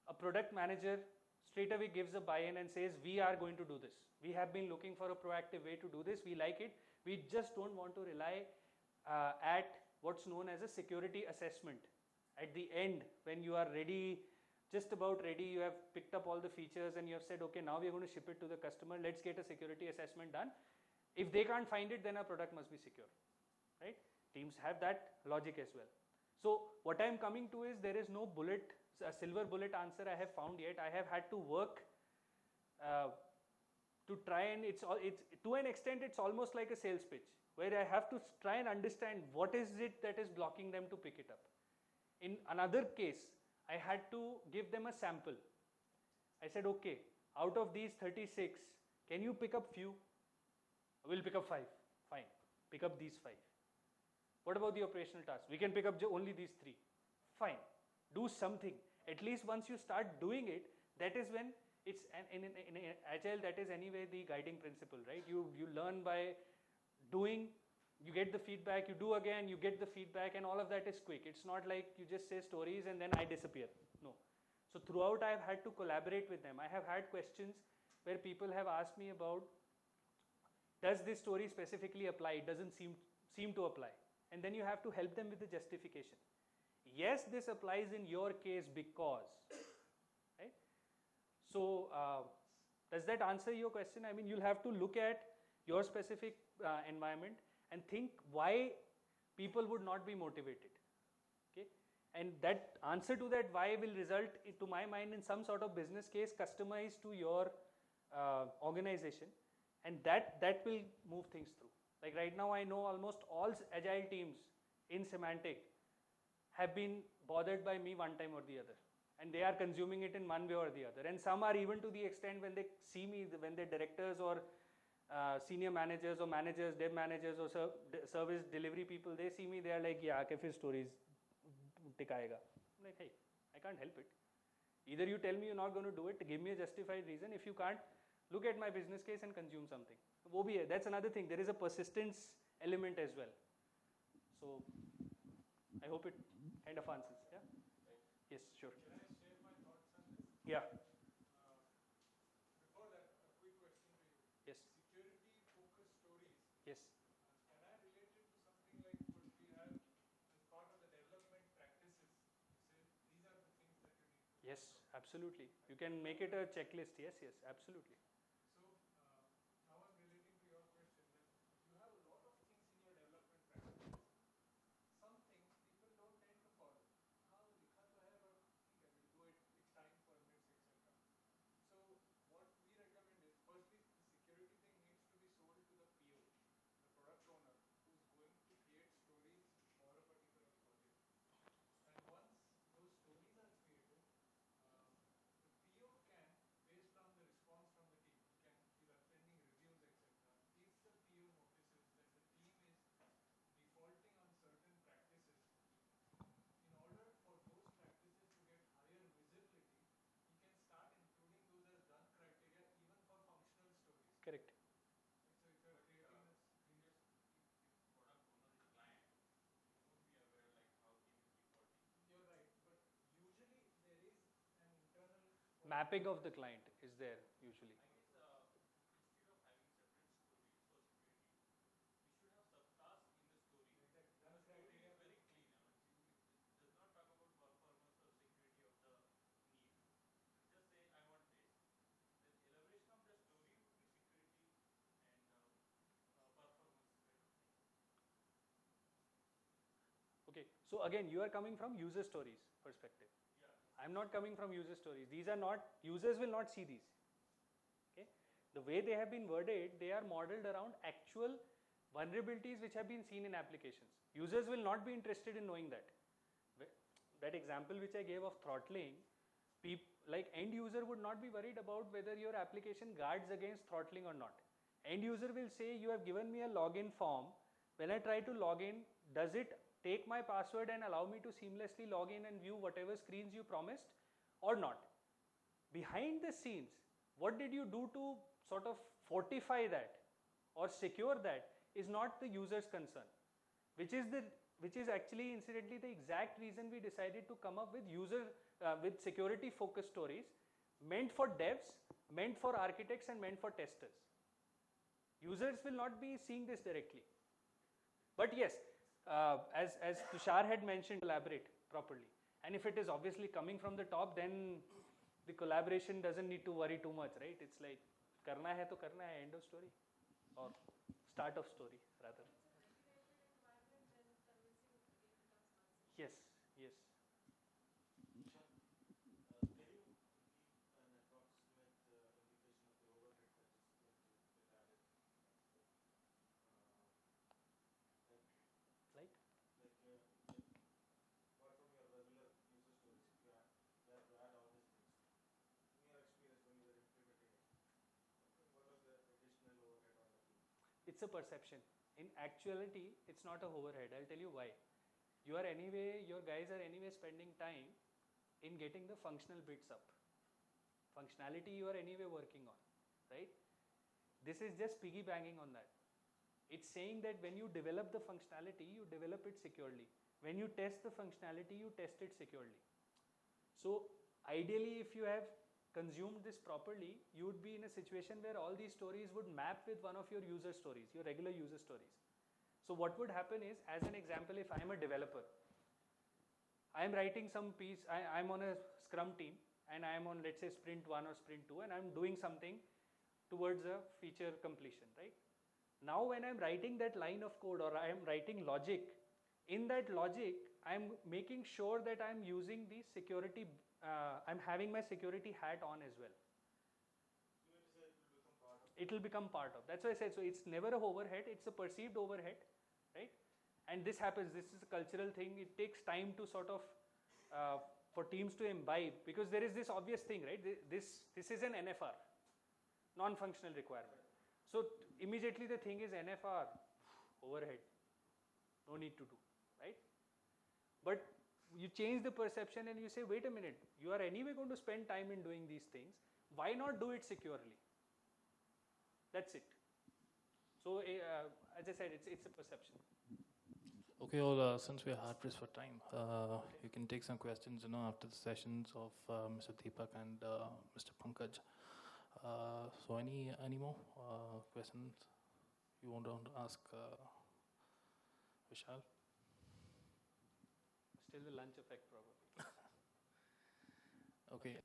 a product manager straight away gives a buy-in and says, we are going to do this. We have been looking for a proactive way to do this. We like it. We just don't want to rely at what's known as a security assessment. At the end, when you are ready, just about ready, you have picked up all the features and you have said, okay, now we are going to ship it to the customer. Let's get a security assessment done. If they can't find it, then our product must be secure, right? Teams have that logic as well. So what I'm coming to is there is no bullet, a silver bullet answer I have found yet. I have had to work to try, and it's to an extent it's almost like a sales pitch where I have to try and understand what is it that is blocking them to pick it up. In another case, I had to give them a sample. I said, okay, out of these 36, can you pick up few? We'll pick up 5. Fine. Pick up these 5. What about the operational tasks? We can pick up only these 3. Fine. Do something. At least once you start doing it, that is when it's in agile, that is anyway the guiding principle, right? You learn by doing, you get the feedback, you do again, you get the feedback, and all of that is quick. It's not like you just say stories and then I disappear. No. So throughout I have had to collaborate with them. I have had questions where people have asked me about, does this story specifically apply? It doesn't seem to apply. And then you have to help them with the justification. Yes, this applies in your case because, right? So does that answer your question? I mean, you'll have to look at your specific environment and think why people would not be motivated. Okay, and that answer to that why will result, to my mind, in some sort of business case customized to your organization, and that will move things through. Like right now, I know almost all agile teams in Symantec have been bothered by me one time or the other, and they are consuming it in one way or the other. And some are even to the extent when they see me, when their directors or senior managers or managers, dev managers or service delivery people, they see me, they are like, yeah, kaise stories tikayega. I'm like, hey, I can't help it. Either you tell me you're not going to do it, give me a justified reason. If you can't, look at my business case and consume something. That's another thing. There is a persistence element as well. So I hope it kind of answers. Yeah. Yes, sure. Can I share my thoughts on this? Yeah. Before that, a quick question to you. Yes. Security-focused stories. Yes. Can I relate it to something like what we have as part of the development practices? You say these are the things that you need to. Yes, absolutely. You can make it a checklist. Yes, yes, absolutely. So now I'm relating to your question that you have a lot of things in your development practices. Some things people don't tend to follow. हाँ वो लिखा तो है but ठीक है we'll do it. It's time permits etc. So what we recommend is firstly the security thing needs to be sold to the PO, the product owner, who's going to create stories for a particular project. And once those stories are created, the PO can, based on the response from the team, he's attending reviews etc. If the PO notices that the team is defaulting on certain practices, in order for those practices to get higher visibility, he can start including those as done criteria even for functional stories. Correct. So if you're creating this, you're right, but usually there is an internal Mapping of the client is there usually. done criteria. Okay, So again, you are coming from user stories perspective. I'm not coming from user stories. These are not, users will not see these. Okay? The way they have been worded, they are modeled around actual vulnerabilities which have been seen in applications. Users will not be interested in knowing that. That example which I gave of throttling, like end user would not be worried about whether your application guards against throttling or not. End user will say, you have given me a login form. When I try to log in, does it take my password and allow me to seamlessly log in and view whatever screens you promised or not? Behind the scenes, what did you do to sort of fortify that or secure that is not the user's concern, which is actually incidentally the exact reason we decided to come up with with security focused stories meant for devs, meant for architects and meant for testers. Users will not be seeing this directly. But yes, as Tushar had mentioned, collaborate properly. And if it is obviously coming from the top, then the collaboration doesn't need to worry too much, right? It's like, karna hai to karna hai, end of story. Or start of story, rather. Yes, yes. Like? It's a perception. In actuality, it's not a overhead. I'll tell you why. Your guys are anyway spending time in getting the functional bits up. Functionality you are anyway working on, right? This is just piggy banging on that. It's saying that when you develop the functionality, you develop it securely. When you test the functionality, you test it securely. So ideally, if you have consumed this properly, you would be in a situation where all these stories would map with one of your user stories, your regular user stories. So what would happen is, as an example, if I'm a developer, I'm writing some piece, I'm on a Scrum team, and I'm on, let's say, sprint 1 or sprint 2, and I'm doing something towards a feature completion, right? Now when I'm writing that line of code or I'm writing logic, in that logic, I'm making sure that I'm using the security, I'm having my security hat on as well. It will become part of. That's why I said, so it's never a overhead, it's a perceived overhead, right? And this happens, this is a cultural thing. It takes time to sort of, for teams to imbibe, because there is this obvious thing, right? This is an NFR, non-functional requirement. So immediately the thing is NFR, overhead, no need to do, right? But you change the perception and you say, wait a minute, you are anyway going to spend time in doing these things. Why not do it securely? That's it. So as I said, it's a perception. Okay, well, since we are hard pressed for time, you can take some questions, after the sessions of Mr. Deepak and Mr. Pankaj. So any more questions you want to ask Vishal? Still the lunch effect, probably. Okay.